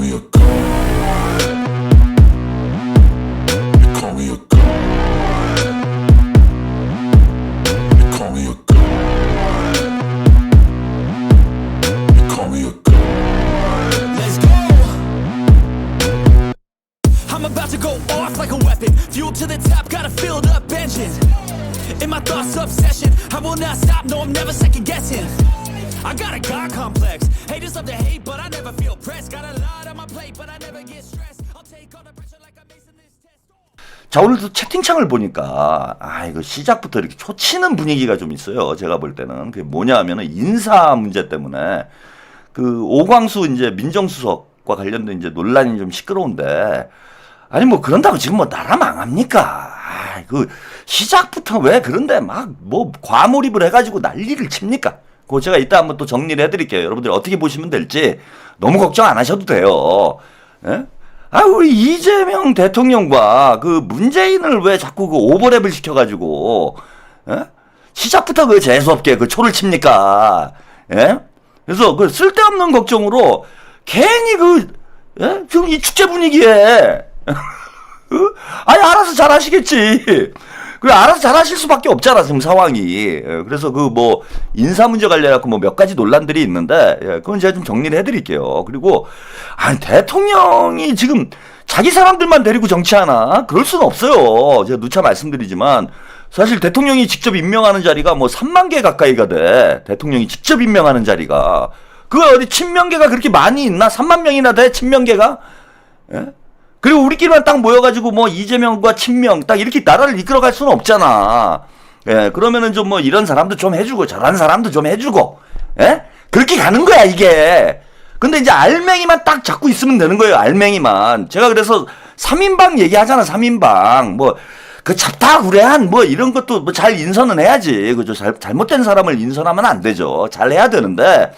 me a god. You call me a god. You call me a god. You call me a god. Let's go. I'm about to go off like a weapon. Fuel to the top, got a filled up engine. In my thoughts, obsession. I will not stop, no, I'm never second guessing. I got a God complex. Haters love to hate, but I never feel pressed. Got a lot on my plate, but I never get stressed. I'll take all the pressure like I'm acing this test. 자, 오늘도 채팅창을 보니까 이거 시작부터 이렇게 초치는 분위기가 좀 있어요. 제가 볼 때는 그게 뭐냐 하면은 인사 문제 때문에 그 오광수 이제 민정수석과 관련된 이제 논란이 좀 시끄러운데, 아니 뭐 그런다고 지금 뭐 나라 망합니까? 그 시작부터 왜 그런데 막 뭐 과몰입을 해가지고 난리를 칩니까? 그거 제가 이따 한번 또 정리를 해드릴게요. 여러분들 어떻게 보시면 될지 너무 걱정 안 하셔도 돼요. 예? 우리 이재명 대통령과 그 문재인을 왜 자꾸 그 오버랩을 시켜가지고, 예? 시작부터 그 재수없게 그 초를 칩니까? 예? 그래서 그 쓸데없는 걱정으로 괜히 예? 지금 이 축제 분위기에, 아니, 알아서 잘 하시겠지. 그래, 알아서 잘 하실 수밖에 없잖아, 지금 상황이. 그래서 그 뭐, 인사 문제 관련해갖고 뭐 몇 가지 논란들이 있는데, 그건 제가 좀 정리를 해드릴게요. 그리고, 대통령이 지금 자기 사람들만 데리고 정치하나? 그럴 수는 없어요. 제가 누차 말씀드리지만, 사실 대통령이 직접 임명하는 자리가 뭐 3만 개 가까이가 돼. 대통령이 직접 임명하는 자리가. 그거 어디 친명계가 그렇게 많이 있나? 3만 명이나 돼? 친명계가? 예? 그리고 우리끼리만 딱 모여가지고 뭐 이재명과 친명 딱 이렇게 나라를 이끌어갈 수는 없잖아. 예, 그러면은 좀 뭐 이런 사람도 좀 해주고 저런 사람도 좀 해주고, 예? 그렇게 가는 거야 이게. 근데 이제 알맹이만 딱 잡고 있으면 되는 거예요. 알맹이만. 제가 그래서 3인방 얘기하잖아. 3인방. 뭐 그 잡다구레한 뭐 이런 것도 뭐 잘 인선은 해야지. 그죠? 잘못된 사람을 인선하면 안 되죠. 잘 해야 되는데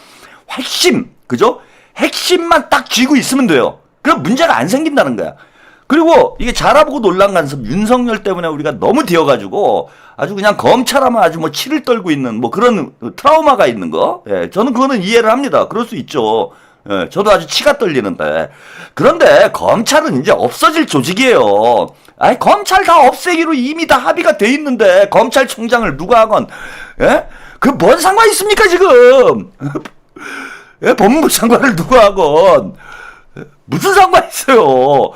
핵심, 그죠? 핵심만 딱 쥐고 있으면 돼요. 그럼 문제가 안 생긴다는 거야. 그리고 이게 잘하고 논란 간섭 윤석열 때문에 우리가 너무 뒤어가지고 아주 그냥 검찰하면 아주 뭐 치를 떨고 있는 뭐 그런 트라우마가 있는 거. 예, 저는 그거는 이해를 합니다. 그럴 수 있죠. 예, 저도 아주 치가 떨리는데. 그런데 검찰은 이제 없어질 조직이에요. 검찰 다 없애기로 이미 다 합의가 돼 있는데 검찰총장을 누가 하건, 예? 그 뭔 상관 있습니까 지금? 예, 법무부 장관을 누가 하건. 무슨 상관 있어요?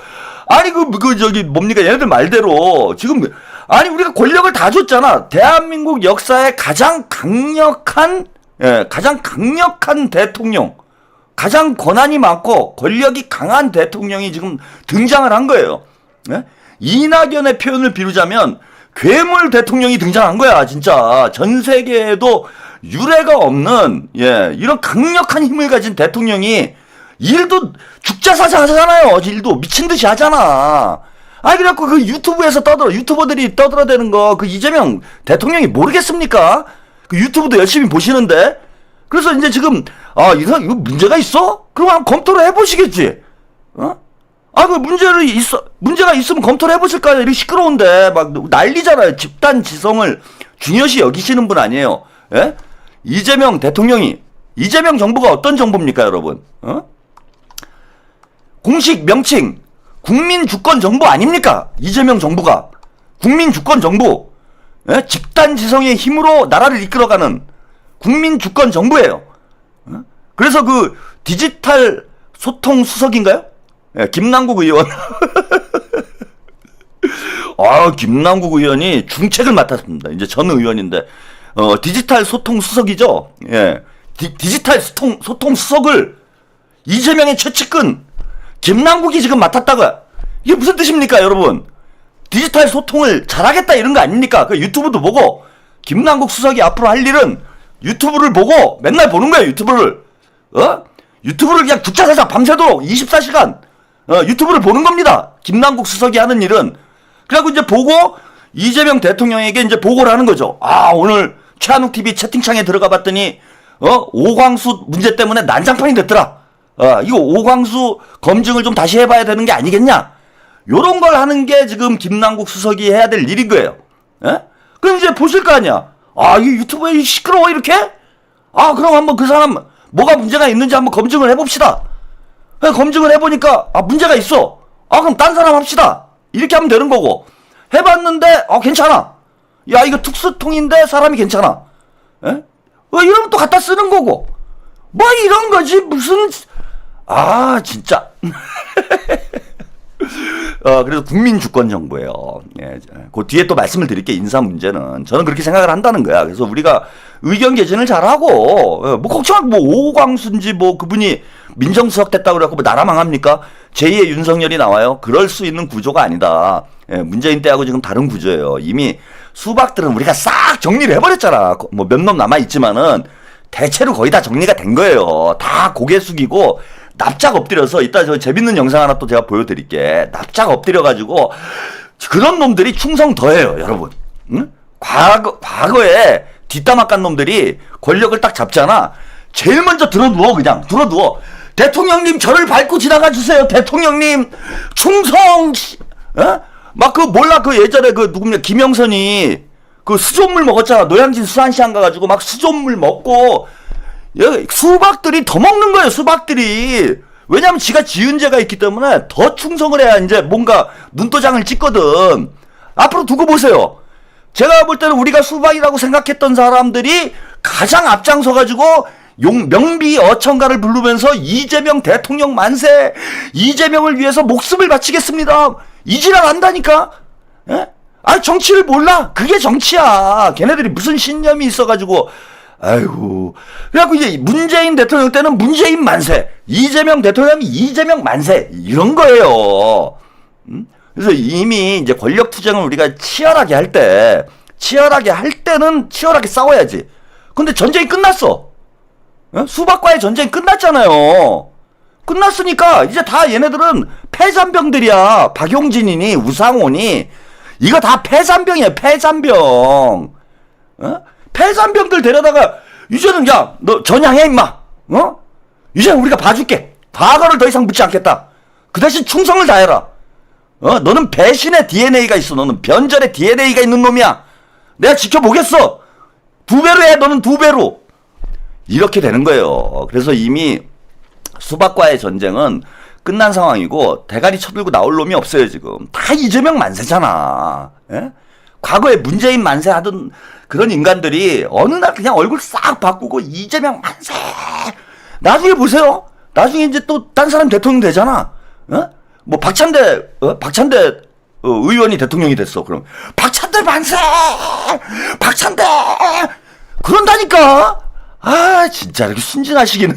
아니, 뭡니까? 얘네들 말대로, 지금, 아니, 우리가 권력을 다 줬잖아. 대한민국 역사의 가장 강력한 대통령, 가장 권한이 많고 권력이 강한 대통령이 지금 등장을 한 거예요. 예? 이낙연의 표현을 비유자면, 괴물 대통령이 등장한 거야, 진짜. 전 세계에도 유례가 없는, 이런 강력한 힘을 가진 대통령이 일도 죽자사자 하잖아요. 일도 미친 듯이 하잖아. 그래갖고 그 유튜버들이 떠들어대는 거, 그 이재명 대통령이 모르겠습니까? 그 유튜브도 열심히 보시는데. 그래서 이제 지금, 이거 문제가 있어? 그럼 한번 검토를 해보시겠지? 그 문제가 있으면 검토를 해보실까요? 이렇게 시끄러운데, 막 난리잖아요. 집단 지성을 중요시 여기시는 분 아니에요. 예? 이재명 정부가 어떤 정부입니까, 여러분? 공식 명칭 국민주권정부 아닙니까? 이재명 정부가 국민주권정부, 예? 집단지성의 힘으로 나라를 이끌어가는 국민주권정부예요. 그래서 그 디지털 소통수석인가요? 예, 김남국 의원. 김남국 의원이 중책을 맡았습니다. 이제 전 의원인데 디지털 소통수석이죠. 예, 디지털 소통수석을 이재명의 최측근 김남국이 지금 맡았다가, 이게 무슨 뜻입니까, 여러분? 디지털 소통을 잘하겠다 이런 거 아닙니까? 그 유튜브도 보고, 김남국 수석이 앞으로 할 일은 유튜브를 보고 맨날 보는 거예요, 유튜브를. 유튜브를 그냥 붙잡아서 밤새도록 24시간, 유튜브를 보는 겁니다. 김남국 수석이 하는 일은. 그래갖고 이제 보고, 이재명 대통령에게 이제 보고를 하는 거죠. 오늘 최한욱TV 채팅창에 들어가 봤더니, 오광수 문제 때문에 난장판이 됐더라. 이거 오광수 검증을 좀 다시 해봐야 되는 게 아니겠냐? 요런 걸 하는 게 지금 김남국 수석이 해야 될 일인 거예요. 예? 그럼 이제 보실 거 아니야? 이 유튜브에 시끄러워, 이렇게? 그럼 한번 그 사람 뭐가 문제가 있는지 한번 검증을 해봅시다. 검증을 해보니까 문제가 있어. 그럼 딴 사람 합시다. 이렇게 하면 되는 거고. 해봤는데 괜찮아. 야, 이거 특수통인데 사람이 괜찮아. 에? 이러면 또 갖다 쓰는 거고. 뭐 이런 거지 무슨. 진짜. 그래서 국민주권정부예요. 예, 그 뒤에 또 말씀을 드릴게. 인사 문제는 저는 그렇게 생각을 한다는 거야. 그래서 우리가 의견 개진을 잘하고 뭐 걱정하고 뭐 오광수인지 뭐 그분이 민정수석 됐다고 그래갖고 뭐 나라 망합니까? 제2의 윤석열이 나와요. 그럴 수 있는 구조가 아니다. 예, 문재인 때하고 지금 다른 구조예요. 이미 수박들은 우리가 싹 정리를 해버렸잖아. 뭐 몇 놈 남아있지만은 대체로 거의 다 정리가 된 거예요. 다 고개 숙이고 납작 엎드려서 이따 저 재밌는 영상 하나 또 제가 보여드릴게. 납작 엎드려가지고 그런 놈들이 충성 더해요, 여러분. 응? 과거에 뒷담화 깐 놈들이 권력을 딱 잡잖아. 제일 먼저 들어누워. 그냥 들어누워. 대통령님 저를 밟고 지나가 주세요. 대통령님 충성. 막 몰라 예전에 누구냐 김영선이 수돗물 먹었잖아. 노량진 수산시장 가가지고 막 수돗물 먹고 수박들이 더 먹는 거예요. 수박들이. 왜냐면 지가 지은 죄가 있기 때문에 더 충성을 해야 이제 뭔가 눈도장을 찍거든. 앞으로 두고 보세요. 제가 볼 때는 우리가 수박이라고 생각했던 사람들이 가장 앞장서가지고 명비 어천가를 부르면서 이재명 대통령 만세, 이재명을 위해서 목숨을 바치겠습니다. 이지랄 한다니까. 예? 정치를 몰라. 그게 정치야. 걔네들이 무슨 신념이 있어가지고. 아이고. 그래갖고 이제 문재인 대통령 때는 문재인 만세, 이재명 대통령이 이재명 만세 이런 거예요. 그래서 이미 이제 권력 투쟁을 우리가 치열하게 할 때는 치열하게 싸워야지. 근데 전쟁이 끝났어. 수박과의 전쟁이 끝났잖아요. 끝났으니까 이제 다 얘네들은 폐잔병들이야. 박용진이니 우상호니 이거 다 폐잔병이야. 폐잔병. 폐잔병들 데려다가 이제는 야 너 전향해 임마. 이제는 우리가 봐줄게. 과거를 더 이상 묻지 않겠다. 그 대신 충성을 다해라. 너는 배신의 DNA가 있어. 너는 변절의 DNA가 있는 놈이야. 내가 지켜보겠어. 2배로 해. 너는 2배로. 이렇게 되는 거예요. 그래서 이미 수박과의 전쟁은 끝난 상황이고 대가리 쳐들고 나올 놈이 없어요. 지금 다 이재명 만세잖아. 예? 과거에 문재인 만세 하던 그런 인간들이 어느 날 그냥 얼굴 싹 바꾸고 이재명 만세. 나중에 보세요. 나중에 이제 또 딴 사람 대통령 되잖아. 뭐 박찬대 의원이 대통령이 됐어. 그럼 박찬대 만세. 박찬대 그런다니까. 진짜 이렇게 순진하시기는.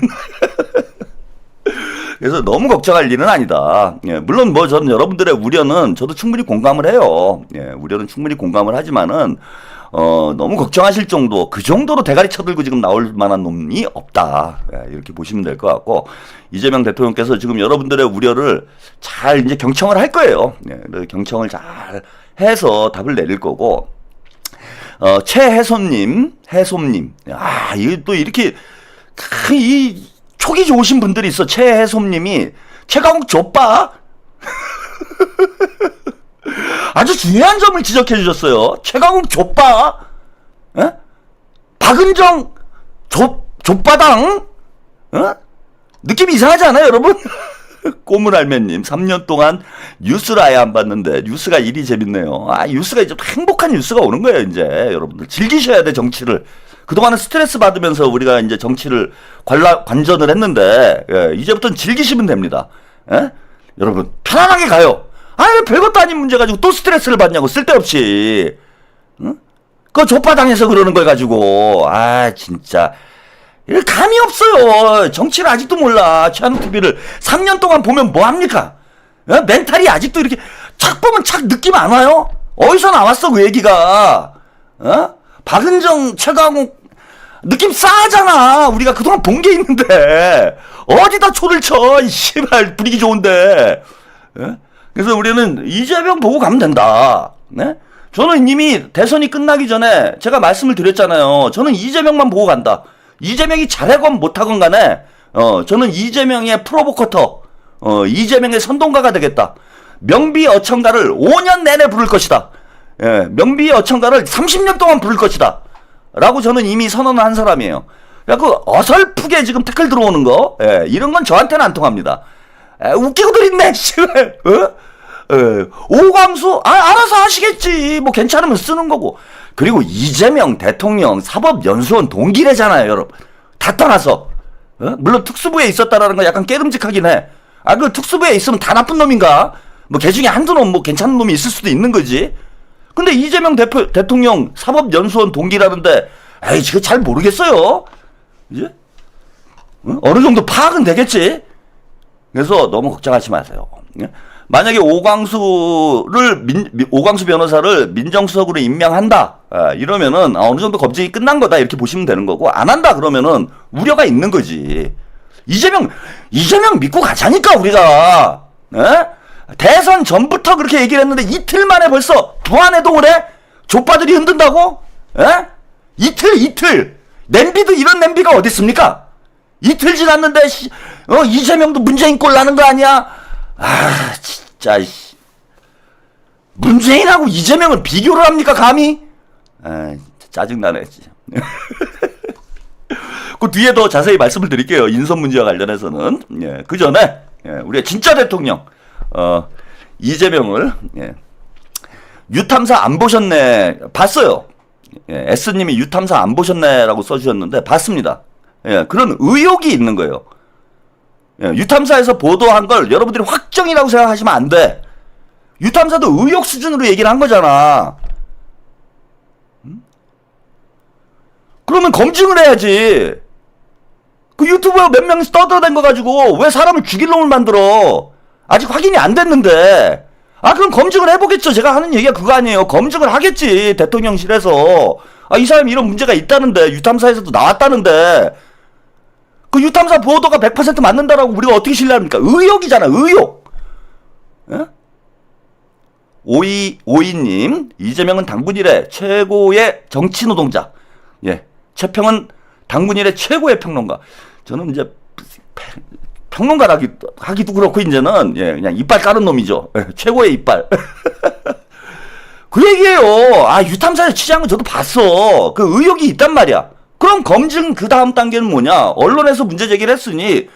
그래서 너무 걱정할 일은 아니다. 예, 물론 뭐 저는 여러분들의 우려는 저도 충분히 공감을 해요. 예, 우려는 충분히 공감을 하지만은 너무 걱정하실 정도, 그 정도로 대가리 쳐들고 지금 나올 만한 놈이 없다. 예, 이렇게 보시면 될 것 같고, 이재명 대통령께서 지금 여러분들의 우려를 잘 이제 경청을 할 거예요. 예, 경청을 잘 해서 답을 내릴 거고, 해솜님, 이거 또 이렇게, 이 촉이 좋으신 분들이 있어. 최해솜님이, 최강욱 좆바? 아주 중요한 점을 지적해 주셨어요. 최강욱 좆바? 에? 박은정 좆바당? 느낌이 이상하지 않아요, 여러분? 꼬물알매님, 3년 동안 뉴스를 아예 안 봤는데 뉴스가 일이 재밌네요. 뉴스가 이제 행복한 뉴스가 오는 거예요. 이제 여러분들 즐기셔야 돼. 정치를 그동안은 스트레스 받으면서 우리가 이제 정치를 관전을 했는데, 이제부터는 즐기시면 됩니다. 예? 여러분 편안하게 가요. 별것도 아닌 문제 가지고 또 스트레스를 받냐고. 쓸데없이. 응? 그거 족바당해서 그러는 걸 가지고 진짜 감이 없어요. 정치를 아직도 몰라. 최한욱 TV를 3년 동안 보면 뭐합니까? 멘탈이 아직도 이렇게 착 보면 착 느낌 안 와요? 어디서 나왔어 그 얘기가? 박은정, 최강욱 느낌 싸잖아. 우리가 그동안 본 게 있는데 어디다 초를 쳐. 이 씨발 분위기 좋은데. 그래서 우리는 이재명 보고 가면 된다. 네? 저는 이미 대선이 끝나기 전에 제가 말씀을 드렸잖아요. 저는 이재명만 보고 간다. 이재명이 잘하건 못하건 간에 저는 이재명의 프로보커터, 이재명의 선동가가 되겠다. 명비 어천가를 5년 내내 부를 것이다. 예, 명비 어천가를 30년 동안 부를 것이다. 라고 저는 이미 선언을 한 사람이에요. 그래갖고 어설프게 지금 태클 들어오는 거, 이런 건 저한테는 안 통합니다. 웃기고들 있네, 씨발. 오광수, 알아서 하시겠지. 뭐 괜찮으면 쓰는 거고. 그리고 이재명 대통령 사법연수원 동기래잖아요, 여러분. 다 떠나서. 물론 특수부에 있었다라는 건 약간 깨름직하긴 해. 그 특수부에 있으면 다 나쁜 놈인가? 뭐 걔 중에 한두 놈, 뭐 괜찮은 놈이 있을 수도 있는 거지. 근데 이재명 대통령 사법연수원 동기라는데, 지금 잘 모르겠어요. 이제? 어느 정도 파악은 되겠지? 그래서 너무 걱정하지 마세요. 만약에 오광수 변호사를 민정수석으로 임명한다, 이러면은 어느 정도 검증이 끝난 거다 이렇게 보시면 되는 거고, 안 한다 그러면은 우려가 있는 거지. 이재명 믿고 가자니까 우리가. 대선 전부터 그렇게 얘기를 했는데 이틀 만에 벌써 부안해동을 해? 족바들이 흔든다고? 이틀. 냄비도 이런 냄비가 어디 있습니까? 이틀 지났는데 이재명도 문재인 꼴 나는 거 아니야? 진짜 문재인하고 이재명을 비교를 합니까 감히? 짜증나네 진짜. 그 뒤에 더 자세히 말씀을 드릴게요. 인선 문제와 관련해서는. 그 전에 우리가 진짜 대통령 이재명을 유탐사 안 보셨네 봤어요. S님이 유탐사 안 보셨네라고 써주셨는데 봤습니다. 그런 의혹이 있는 거예요. 유탐사에서 보도한 걸 여러분들이 확정이라고 생각하시면 안 돼. 유탐사도 의혹 수준으로 얘기를 한 거잖아. 그러면 검증을 해야지. 그 유튜브에 몇 명이 떠들어댄 거 가지고 왜 사람을 죽일 놈을 만들어? 아직 확인이 안 됐는데. 그럼 검증을 해보겠죠. 제가 하는 얘기가 그거 아니에요. 검증을 하겠지. 대통령실에서. 이 사람이 이런 문제가 있다는데, 유탐사에서도 나왔다는데, 그 유탐사 보도가 100% 맞는다라고 우리가 어떻게 신뢰합니까? 의혹이잖아, 의혹. 오이님, 이재명은 당군 이래 최고의 정치 노동자. 최평은 당군 이래 최고의 평론가. 저는 이제, 평론가라기도 그렇고, 이제는, 그냥 이빨 까는 놈이죠. 최고의 이빨. 그 얘기예요. 유탐사에 취재한 거 저도 봤어. 그 의혹이 있단 말이야. 그럼 검증 그 다음 단계는 뭐냐? 언론에서 문제 제기를 했으니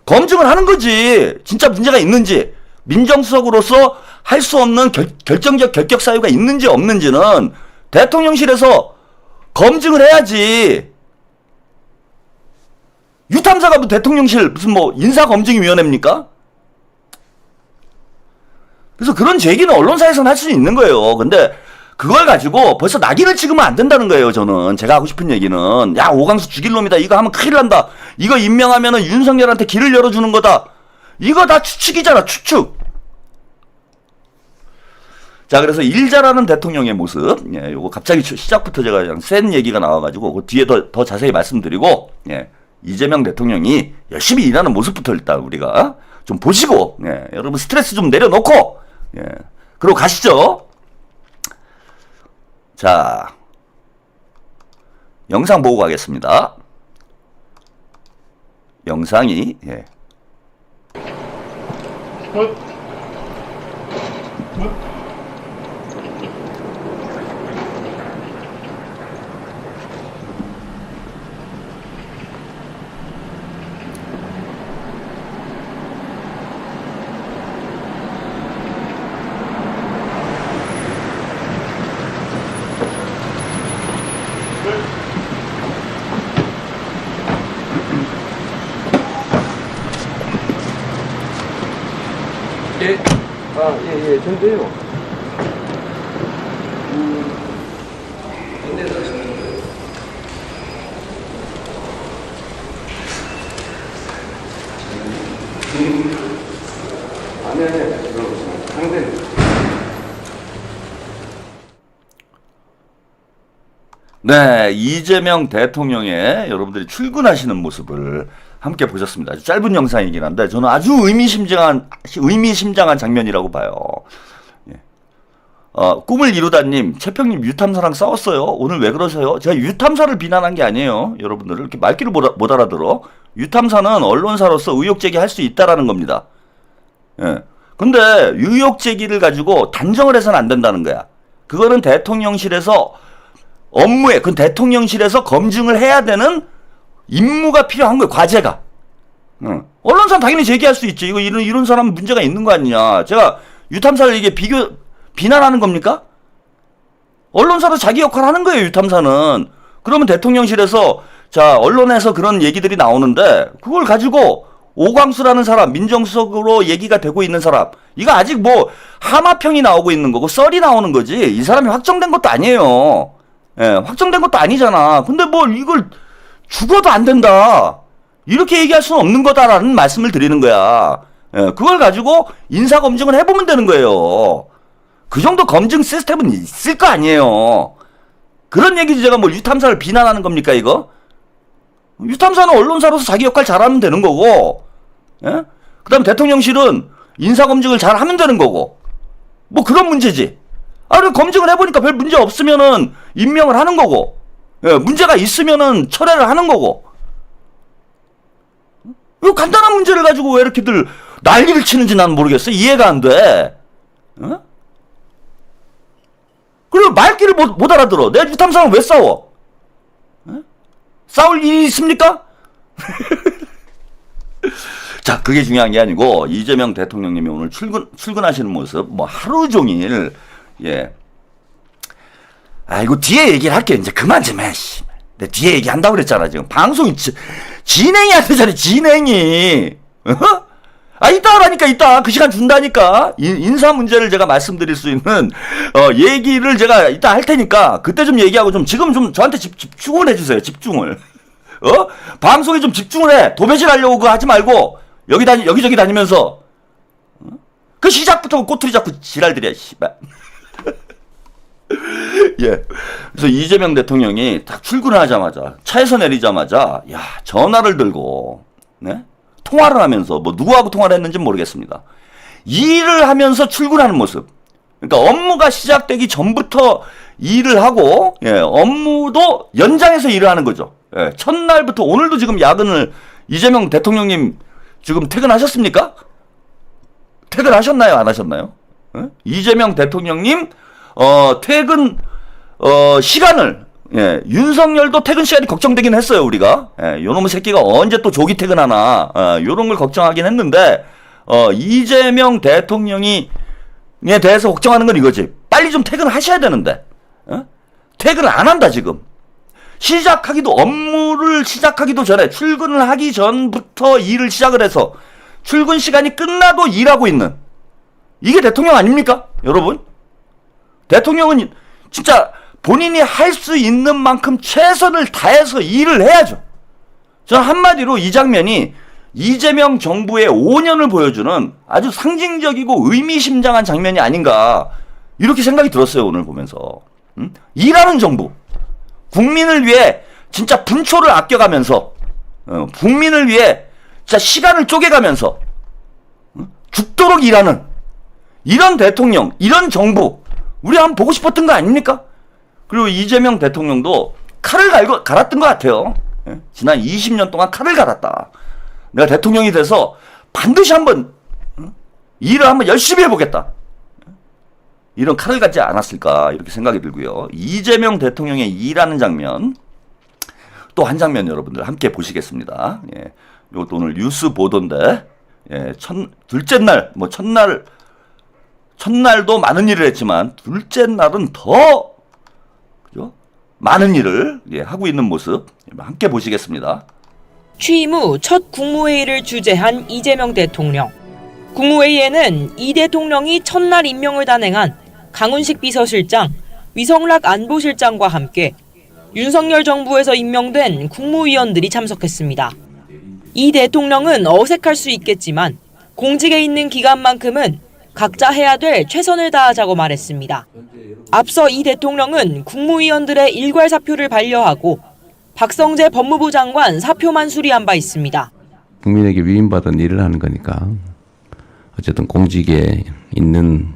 검증을 하는 거지. 진짜 문제가 있는지, 민정수석으로서 할 수 없는 결정적 결격 사유가 있는지 없는지는 대통령실에서 검증을 해야지. 유탐사가 뭐 대통령실 무슨 뭐 인사검증위원회입니까? 그래서 그런 제기는 언론사에서는 할 수 있는 거예요. 근데 그걸 가지고 벌써 낙인을 찍으면 안 된다는 거예요, 저는. 제가 하고 싶은 얘기는. 오광수 죽일 놈이다. 이거 하면 큰일 난다. 이거 임명하면은 윤석열한테 길을 열어주는 거다. 이거 다 추측이잖아, 추측. 자, 그래서 일 잘하는 대통령의 모습. 요거 갑자기 시작부터 제가 그냥 센 얘기가 나와가지고, 그 뒤에 더 자세히 말씀드리고, 이재명 대통령이 열심히 일하는 모습부터 일단 우리가 좀 보시고, 여러분 스트레스 좀 내려놓고, 그러고 가시죠. 자, 영상 보고 가겠습니다. 영상이, 정도요. 네, 이재명 대통령의 여러분들이 출근하시는 모습을 함께 보셨습니다. 아주 짧은 영상이긴 한데 저는 아주 의미심장한 장면이라고 봐요. 꿈을 이루다님, 최평님 유탐사랑 싸웠어요. 오늘 왜 그러세요? 제가 유탐사를 비난한 게 아니에요. 여러분들을 이렇게 말귀를 못 알아들어. 유탐사는 언론사로서 의혹 제기할 수 있다라는 겁니다. 근데 의혹 제기를 가지고 단정을 해서는 안 된다는 거야. 그거는 대통령실에서 그건 대통령실에서 검증을 해야 되는 임무가 필요한 거예요. 과제가. 언론사는 당연히 제기할 수 있지. 이런 사람은 문제가 있는 거 아니냐. 제가 유탐사를 이게 비난하는 겁니까? 언론사도 자기 역할 하는 거예요, 유탐사는. 그러면 대통령실에서, 자, 언론에서 그런 얘기들이 나오는데, 그걸 가지고 오광수라는 사람, 민정수석으로 얘기가 되고 있는 사람, 이거 아직 뭐, 하마평이 나오고 있는 거고, 썰이 나오는 거지. 이 사람이 확정된 것도 아니에요. 예, 확정된 것도 아니잖아. 근데 뭐, 이걸 죽어도 안 된다. 이렇게 얘기할 수는 없는 거다라는 말씀을 드리는 거야. 예, 그걸 가지고 인사검증을 해보면 되는 거예요. 그 정도 검증 시스템은 있을 거 아니에요. 그런 얘기지 제가 뭐 유탐사를 비난하는 겁니까, 이거? 유탐사는 언론사로서 자기 역할 잘하면 되는 거고, 예? 그 다음 대통령실은 인사검증을 잘 하면 되는 거고, 뭐 그런 문제지. 그럼 검증을 해보니까 별 문제 없으면은 임명을 하는 거고, 예, 문제가 있으면은 철회를 하는 거고. 이 간단한 문제를 가지고 왜 이렇게들 난리를 치는지 난 모르겠어. 이해가 안 돼. 어? 그리고 말귀를 못 알아들어. 내가 유탐사랑 왜 싸워? 어? 싸울 일이 있습니까? 자, 그게 중요한 게 아니고 이재명 대통령님이 오늘 출근하시는 모습 뭐 하루 종일 예. 아이고 뒤에 얘기를 할게. 이제 그만 좀 해. 내 뒤에 얘기한다고 그랬잖아. 지금 방송이 진행이 안 되잖아. 진행이. 어? 이따 하라니까. 이따 그 시간 준다니까. 인사 문제를 제가 말씀드릴 수 있는 얘기를 제가 이따 할 테니까 그때 좀 얘기하고 좀 지금 좀 저한테 집중을 해주세요. 집중을. 방송에 좀 집중을 해. 도배질 하려고 그거 하지 말고 여기저기 다니면서 그 시작부터 꼬투리 잡고 지랄들이야. 씨발. 예. 그래서 이재명 대통령이 딱 출근을 하자마자 차에서 내리자마자 야 전화를 들고 네? 통화를 하면서 뭐 누구하고 통화를 했는지 모르겠습니다. 일을 하면서 출근하는 모습. 그러니까 업무가 시작되기 전부터 일을 하고 예, 업무도 연장해서 일을 하는 거죠. 예, 첫날부터 오늘도 지금 야근을 이재명 대통령님 지금 퇴근하셨습니까? 퇴근하셨나요? 안 하셨나요? 예? 이재명 대통령님 퇴근 시간을 예, 윤석열도 퇴근 시간이 걱정되긴 했어요, 우리가. 예, 요놈의 새끼가 언제 또 조기 퇴근하나, 요런 걸 걱정하긴 했는데, 이재명 대통령에 대해서 걱정하는 건 이거지. 빨리 좀 퇴근하셔야 되는데, 퇴근을 안 한다, 지금. 업무를 시작하기도 전에, 출근을 하기 전부터 일을 시작을 해서, 출근 시간이 끝나도 일하고 있는, 이게 대통령 아닙니까? 여러분? 대통령은 진짜, 본인이 할 수 있는 만큼 최선을 다해서 일을 해야죠. 저는 한마디로 이 장면이 이재명 정부의 5년을 보여주는 아주 상징적이고 의미심장한 장면이 아닌가 이렇게 생각이 들었어요. 오늘 보면서. 일하는 정부. 국민을 위해 진짜 분초를 아껴가면서 국민을 위해 진짜 시간을 쪼개가면서 죽도록 일하는 이런 대통령, 이런 정부 우리 한번 보고 싶었던 거 아닙니까? 그리고 이재명 대통령도 칼을 갈았던 것 같아요. 지난 20년 동안 칼을 갈았다. 내가 대통령이 돼서 반드시 한번 일을 한번 열심히 해보겠다. 이런 칼을 갖지 않았을까 이렇게 생각이 들고요. 이재명 대통령의 일하는 장면 또 한 장면 여러분들 함께 보시겠습니다. 예, 이것도 오늘 뉴스 보도인데 예, 둘째 날 뭐 첫날도 많은 일을 했지만 둘째 날은 더 그죠? 많은 일을 예, 하고 있는 모습 함께 보시겠습니다. 취임 후 첫 국무회의를 주재한 이재명 대통령. 국무회의에는 이 대통령이 첫날 임명을 단행한 강훈식 비서실장, 위성락 안보실장과 함께 윤석열 정부에서 임명된 국무위원들이 참석했습니다. 이 대통령은 어색할 수 있겠지만 공직에 있는 기간만큼은 각자 해야 될 최선을 다하자고 말했습니다. 앞서 이 대통령은 국무위원들의 일괄 사표를 반려하고 박성재 법무부 장관 사표만 수리한 바 있습니다. 국민에게 위임받은 일을 하는 거니까 어쨌든 공직에 있는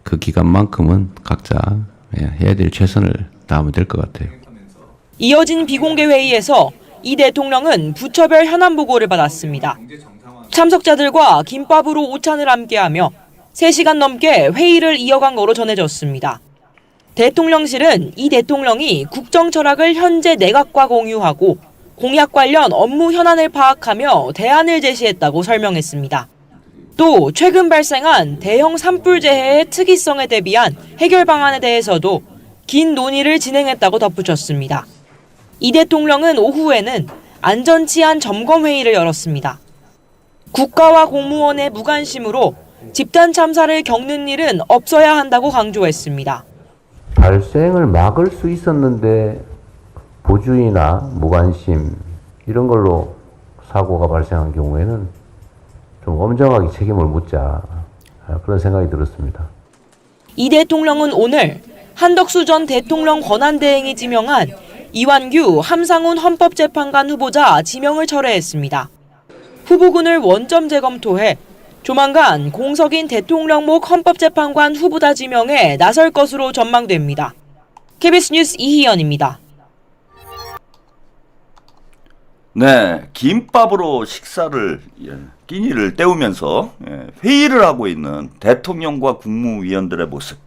그 기간만큼은 각자 해야 될 최선을 다하면 될 것 같아요. 이어진 비공개 회의에서 이 대통령은 부처별 현안 보고를 받았습니다. 참석자들과 김밥으로 오찬을 함께하며 3시간 넘게 회의를 이어간 거로 전해졌습니다. 대통령실은 이 대통령이 국정 철학을 현재 내각과 공유하고 공약 관련 업무 현안을 파악하며 대안을 제시했다고 설명했습니다. 또 최근 발생한 대형 산불 재해의 특이성에 대비한 해결 방안에 대해서도 긴 논의를 진행했다고 덧붙였습니다. 이 대통령은 오후에는 안전치안 점검회의를 열었습니다. 국가와 공무원의 무관심으로 집단 참사를 겪는 일은 없어야 한다고 강조했습니다. 발생을 막을 수 있었는데 보주의나 무관심 이런 걸로 사고가 발생한 경우에는 좀 엄정하게 책임을 묻자 그런 생각이 들었습니다. 이 대통령은 오늘 한덕수 전 대통령 권한대행이 지명한 이완규 함상훈 헌법재판관 후보자 지명을 철회했습니다. 후보군을 원점 재검토해 조만간 공석인 대통령목 헌법재판관 후보자 지명에 나설 것으로 전망됩니다. KBS 뉴스 이희연입니다. 네, 김밥으로 식사를 끼니를 때우면서 회의를 하고 있는 대통령과 국무위원들의 모습.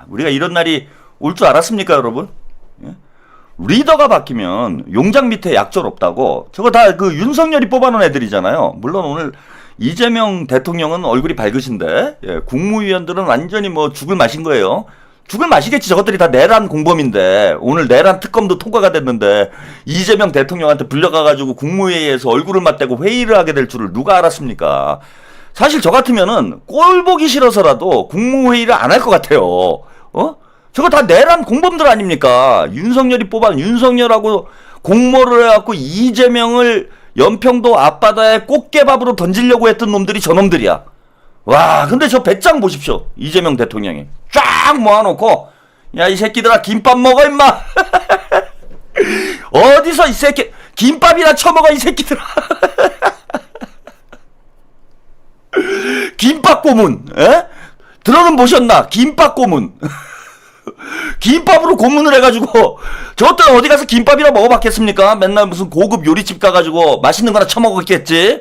우리가 이런 날이 올 줄 알았습니까, 여러분? 리더가 바뀌면 용장 밑에 약절 없다고. 저거 다 그 윤석열이 뽑아놓은 애들이잖아요. 물론 오늘 이재명 대통령은 얼굴이 밝으신데 국무위원들은 완전히 뭐 죽을 맛인 거예요. 죽을 맛이겠지. 저것들이 다 내란 공범인데 오늘 내란 특검도 통과가 됐는데 이재명 대통령한테 불려가가지고 국무회의에서 얼굴을 맞대고 회의를 하게 될 줄을 누가 알았습니까? 사실 저 같으면은 꼴 보기 싫어서라도 국무회의를 안 할 것 같아요. 저거 다 내란 공범들 아닙니까? 윤석열이 뽑아 윤석열하고 공모를 해갖고 이재명을 연평도 앞바다에 꽃게밥으로 던지려고 했던 놈들이 저놈들이야. 와, 근데 저 배짱 보십시오. 이재명 대통령이 쫙 모아놓고 야, 이 새끼들아 김밥 먹어 임마. 어디서 이 새끼 김밥이나 처먹어 이 새끼들아. 김밥 고문. 들어는 보셨나? 김밥 고문. 김밥으로 고문을 해가지고 저것들 어디 가서 김밥이나 먹어봤겠습니까? 맨날 무슨 고급 요리집 가가지고 맛있는 거나 처먹었겠지.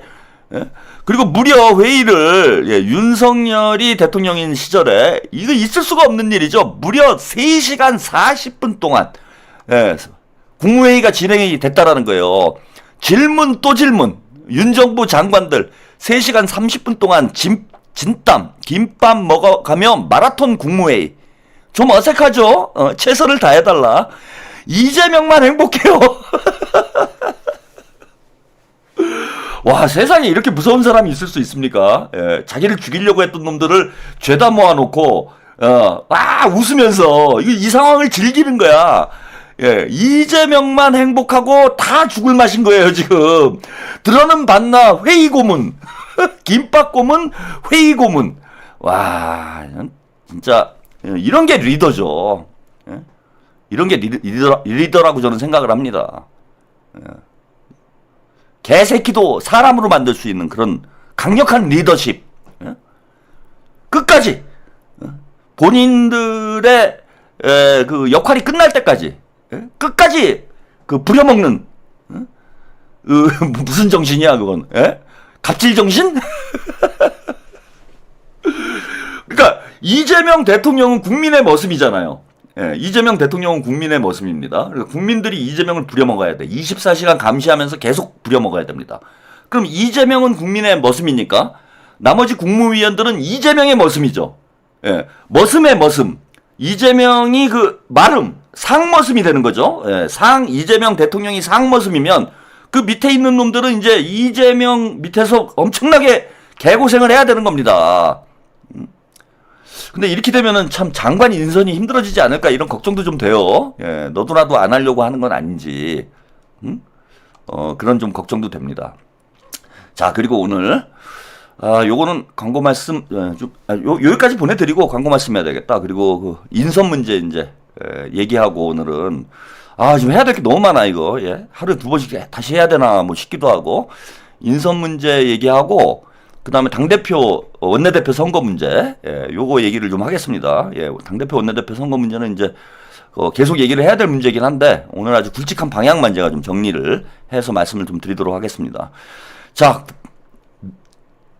그리고 무려 회의를 윤석열이 대통령인 시절에 이거 있을 수가 없는 일이죠. 무려 3시간 40분 동안 국무회의가 진행이 됐다라는 거예요. 질문 또 질문. 윤 정부 장관들 3시간 30분 동안 진땀 김밥 먹어가며 마라톤 국무회의. 좀 어색하죠? 최선을 다해달라. 이재명만 행복해요. 와, 세상에 이렇게 무서운 사람이 있을 수 있습니까? 자기를 죽이려고 했던 놈들을 죄다 모아놓고 웃으면서 이 상황을 즐기는 거야. 이재명만 행복하고 다 죽을 맛인 거예요 지금. 들어는 봤나 회의 고문. 김밥 고문, 회의 고문. 와, 진짜 이런 게 리더죠. 이런 게 리더라고 저는 생각을 합니다. 개새끼도 사람으로 만들 수 있는 그런 강력한 리더십. 끝까지 본인들의 그 역할이 끝날 때까지 끝까지 그 부려먹는 무슨 정신이야 그건? 갑질 정신? 그러니까 이재명 대통령은 국민의 머슴이잖아요. 이재명 대통령은 국민의 머슴입니다. 그러니까 국민들이 이재명을 부려먹어야 돼. 24시간 감시하면서 계속 부려먹어야 됩니다. 그럼 이재명은 국민의 머슴이니까 나머지 국무위원들은 이재명의 머슴이죠. 머슴의 머슴. 이재명이 그 마름, 상머슴이 되는 거죠. 이재명 대통령이 상머슴이면 그 밑에 있는 놈들은 이제 이재명 밑에서 엄청나게 개고생을 해야 되는 겁니다. 근데 이렇게 되면은 참 장관 인선이 힘들어지지 않을까 이런 걱정도 좀 돼요. 너도 나도 안 하려고 하는 건 아닌지. 그런 좀 걱정도 됩니다. 자, 그리고 오늘 요거는 광고 말씀 여기까지 보내드리고 광고 말씀해야 되겠다. 그리고 그 인선 문제 이제 얘기하고 오늘은 지금 해야 될 게 너무 많아 이거. 하루에 2번씩 다시 해야 되나 뭐 싶기도 하고 인선 문제 얘기하고 그다음에 당대표 원내대표 선거 문제 요거 얘기를 좀 하겠습니다. 당대표 원내대표 선거 문제는 이제 계속 얘기를 해야 될 문제이긴 한데 오늘 아주 굵직한 방향만 제가 좀 정리를 해서 말씀을 좀 드리도록 하겠습니다. 자,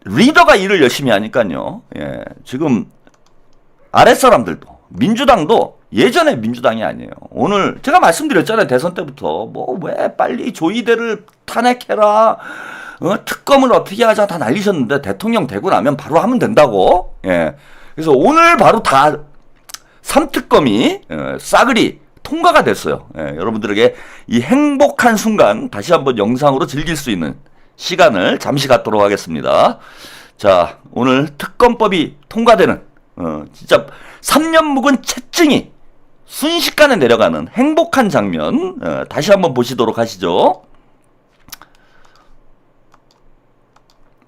리더가 일을 열심히 하니까요. 지금 아랫사람들도 민주당도 예전에 민주당이 아니에요. 오늘 제가 말씀드렸잖아요. 대선 때부터 뭐 왜 빨리 조이대를 탄핵해라, 특검을 어떻게 하자 다 날리셨는데 대통령 되고 나면 바로 하면 된다고. 예. 그래서 오늘 바로 다 3특검이 싸그리 통과가 됐어요. 예, 여러분들에게 이 행복한 순간 다시 한번 영상으로 즐길 수 있는 시간을 잠시 갖도록 하겠습니다. 자, 오늘 특검법이 통과되는 진짜 3년 묵은 채증이 순식간에 내려가는 행복한 장면 다시 한번 보시도록 하시죠.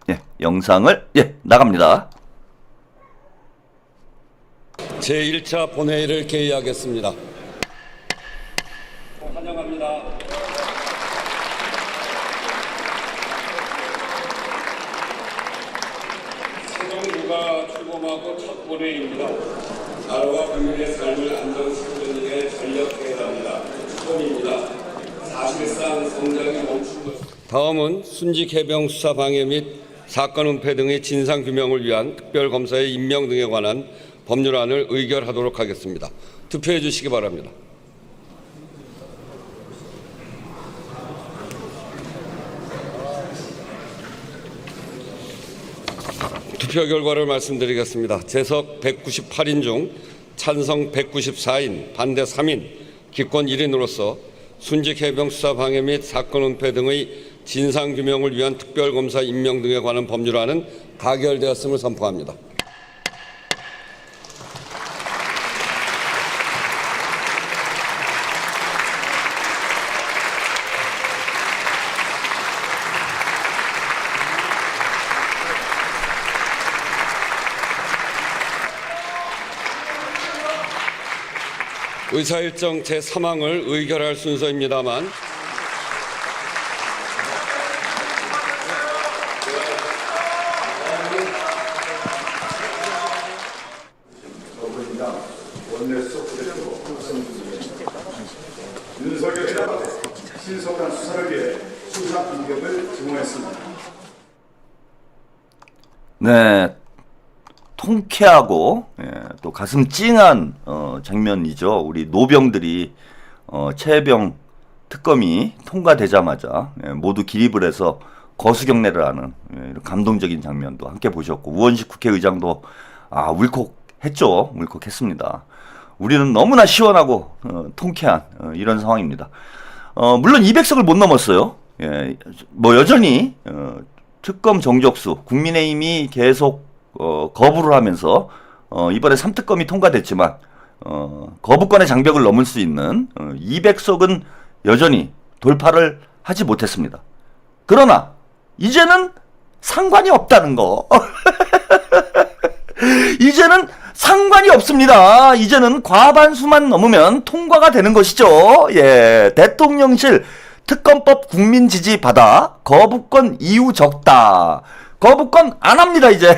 예, 영상을 나갑니다. 제1차 본회의를 개의하겠습니다. 환영합니다. 새 정부가 출범하고 첫 본회의입니다. 나라와 국민의 삶을 안정시키는 데 전력해야 합니다. 처음입니다. 사실상 성장이 멈춘 것. 다음은 순직 해병 수사 방해 및 사건 은폐 등의 진상 규명을 위한 특별검사의 임명 등에 관한 법률안을 의결하도록 하겠습니다. 투표해 주시기 바랍니다. 투표 결과를 말씀드리겠습니다. 재석 198인 중 찬성 194인, 반대 3인, 기권 1인으로서 순직 해병 수사 방해 및 사건 은폐 등의 진상 규명을 위한 특별검사 임명 등에 관한 법률안은 가결되었음을 선포합니다. 의사일정 제3항을 의결할 순서입니다만 윤석열의 신속한 수사를 위해 수사 인력을 증오했습니다. 네, 통쾌하고 또 가슴 찡한 장면이죠. 우리 노병들이 최혜병 특검이 통과되자마자 모두 기립을 해서 거수경례를 하는 이런 감동적인 장면도 함께 보셨고, 우원식 국회의장도 울컥했죠. 울컥했습니다. 우리는 너무나 시원하고 통쾌한 이런 상황입니다. 물론 200석을 못 넘었어요. 뭐 여전히 특검 정적수 국민의힘이 계속 거부를 하면서 이번에 3특검이 통과됐지만 거부권의 장벽을 넘을 수 있는 200석은 여전히 돌파를 하지 못했습니다. 그러나 이제는 상관이 없다는 거. 이제는 상관이 없습니다. 이제는 과반수만 넘으면 통과가 되는 것이죠. 예, 대통령실 특검법 국민 지지 받아 거부권 이유 적다. 거부권 안 합니다 이제.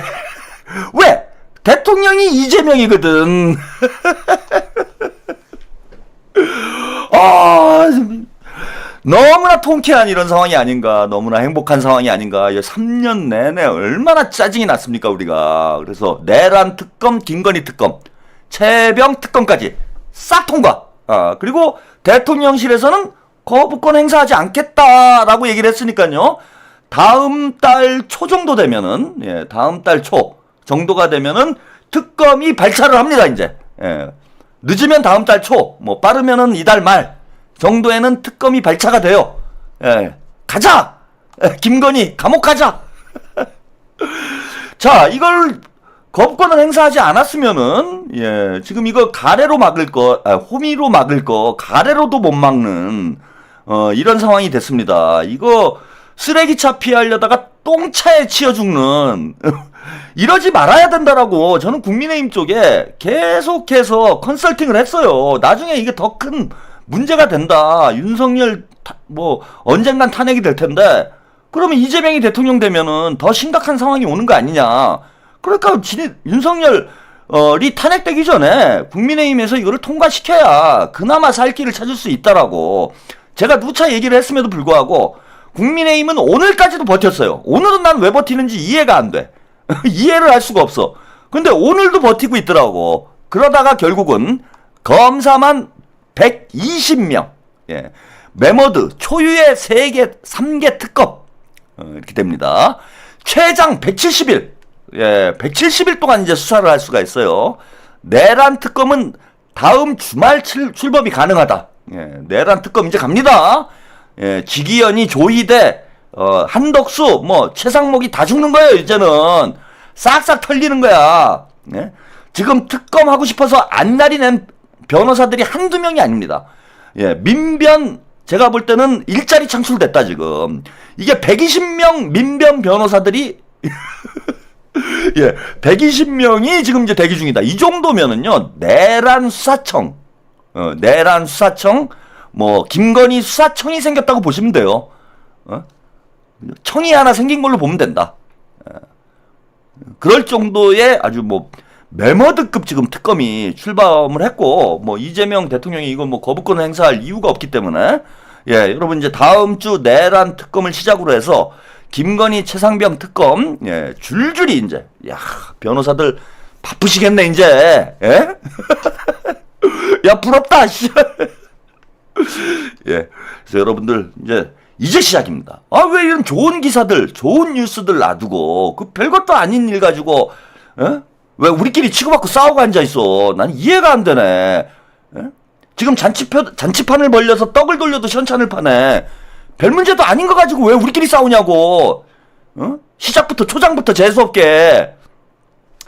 왜? 대통령이 이재명이거든. 너무나 통쾌한 이런 상황이 아닌가, 너무나 행복한 상황이 아닌가. 3년 내내 얼마나 짜증이 났습니까 우리가. 그래서 내란 특검, 김건희 특검, 최병 특검까지 싹 통과. 그리고 대통령실에서는 거부권 행사하지 않겠다라고 얘기를 했으니까요. 다음 달 초 정도 되면은, 다음 달 초 정도가 되면은 특검이 발차를 합니다 이제. 늦으면 다음 달 초, 뭐 빠르면은 이달 말 정도에는 특검이 발차가 돼요. 가자! 김건희 감옥 가자! 자, 이걸 거부권을 행사하지 않았으면은 지금 이거 가래로 막을 거, 호미로 막을 거 가래로도 못 막는 이런 상황이 됐습니다. 이거 쓰레기차 피하려다가 똥차에 치여 죽는 이러지 말아야 된다라고 저는 국민의힘 쪽에 계속해서 컨설팅을 했어요. 나중에 이게 더 큰 문제가 된다. 윤석열 뭐 언젠간 탄핵이 될 텐데 그러면 이재명이 대통령 되면은 더 심각한 상황이 오는 거 아니냐. 그러니까 윤석열이 탄핵되기 전에 국민의힘에서 이거를 통과시켜야 그나마 살 길을 찾을 수 있다라고 제가 누차 얘기를 했음에도 불구하고 국민의힘은 오늘까지도 버텼어요. 오늘은 난 왜 버티는지 이해가 안 돼. 이해를 할 수가 없어. 근데 오늘도 버티고 있더라고. 그러다가 결국은 검사만 120명. 예. 메머드 초유의 3개, 3개 특검. 이렇게 됩니다. 최장 170일. 예, 170일 동안 이제 수사를 할 수가 있어요. 내란 특검은 다음 주말 출범이 가능하다. 예, 내란 특검 이제 갑니다. 예, 지기현이 조희대, 한덕수, 뭐, 최상목이 다 죽는 거예요, 이제는. 싹싹 털리는 거야. 예? 지금 특검하고 싶어서 안달이 낸 변호사들이 한두 명이 아닙니다. 예, 민변, 제가 볼 때는 일자리 창출됐다, 지금. 이게 120명 민변 변호사들이, 예, 120명이 지금 이제 대기 중이다. 이 정도면은요, 내란 수사청, 뭐, 김건희 수사청이 생겼다고 보시면 돼요. 청이 하나 생긴 걸로 보면 된다. 그럴 정도의 아주 뭐, 메머드급 지금 특검이 출범을 했고, 뭐, 이재명 대통령이 이거 뭐, 거부권을 행사할 이유가 없기 때문에, 예, 여러분 이제 다음 주 내란 특검을 시작으로 해서, 김건희 최상병 특검, 예, 줄줄이 이제, 야, 변호사들 바쁘시겠네, 이제, 예? 야, 부럽다, 씨. 예. 그래서 여러분들, 이제 시작입니다. 아, 왜 이런 좋은 기사들, 좋은 뉴스들 놔두고, 그 별것도 아닌 일 가지고, 예? 왜 우리끼리 치고받고 싸우고 앉아있어? 난 이해가 안 되네. 예? 지금 잔치판을 벌려서 떡을 돌려도 시원찮을 판에, 별 문제도 아닌 거 가지고 왜 우리끼리 싸우냐고. 시작부터, 초장부터 재수없게.